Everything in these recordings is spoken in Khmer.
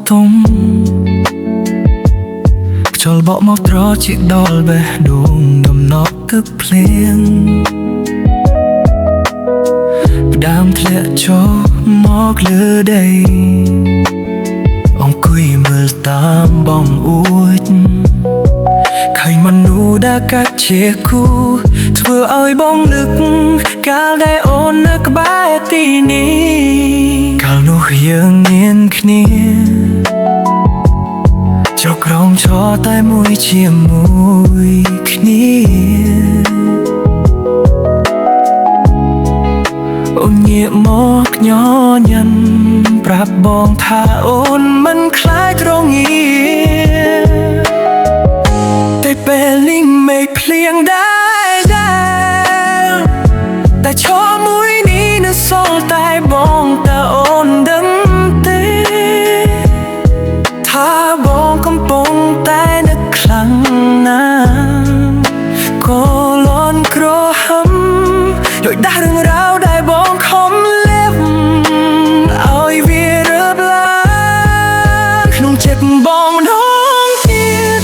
ទុំខ្យល់បក់មកត្រជាដល់បេះដូងដំណក់ទឹកភ្លៀងផ្ដើមធ្លាក់ចុះមកលើដីអង្គុយមើលតាមបងអួចឃើញមនុស្សដែលកាច់ជាគូធ្វើឲ្យបងនឹកកាលដែលអូននៅក្បែរទីនេះកាលនោះយើងមានគ្នាចុះក្រោមឈរតែមួយជាមួយគ្នាអូនងាកមកញញឹមប្រាប់បងថាអូនមិនខ្លាចរងាតែពេលនេះមេឃភ្លៀងដែរតែឈរមួយនេះនៅសល់តែបងតើអូនដឹងទេថាបងកំពុងតែនឹកខ្លាំងណាស់ក៏លន់ក្រហមដោយដាស់រឿងរ៉ាវដែលបងខំលេបឲ្យវារើបឡើងក្នុងចិត្តបងម្ដងទៀត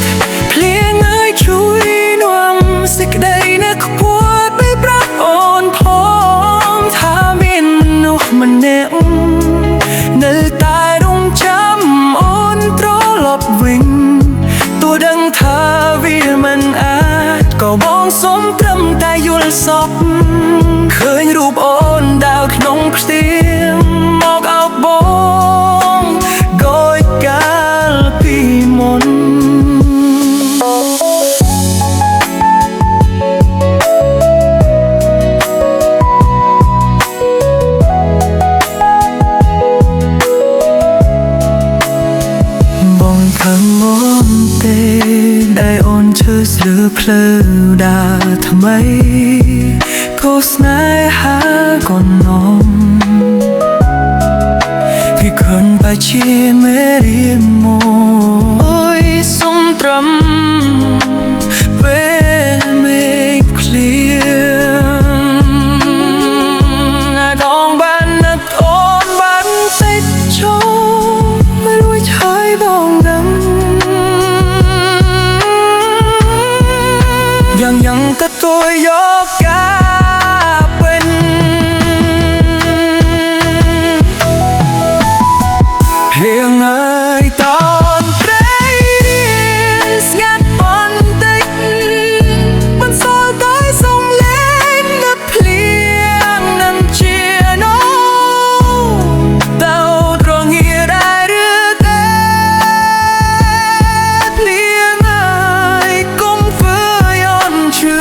ភ្លៀងអើយជួយនាំសេចក្តីនៅខ្ពស់ទៅប្រាប់អូនផងថាមានមនុស្សម្នាក់នៅតែរងចាំអូនត្រឡប់វិញទោះដឹងថាវាមិនអាចក៏បងសុំត្រឹមតែយល់សពឃើញរូបអូនដើរក្នុងផ្ទាំងមកអោបបងគយកាលពីមុនបងខំមកទេដែលអូនឈើស្លឺភ្លឺដើរថ្មីគូស្នេហាក៏នំពីខនបែជាមេរៀនមកអើយសុំត្រឹមពេលមេឃភ្លៀងដងបាននឹកអូនបានតិចចូលមិនរួចហើយបងដឹងយ៉ាងក៏ទួយយកការពេញហៀងអើយតនព្រៃស្ងាត់បន្តិចមិនសល់តែសំឡេងនៅភ្លៀងនឹងជានោតើត្រង់ងារដែរឬទេភ្លៀងអើយកុំធ្វើឲ្យអូនជឿ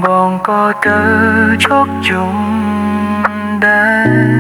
បងក៏ទៅជោគជុំដែរ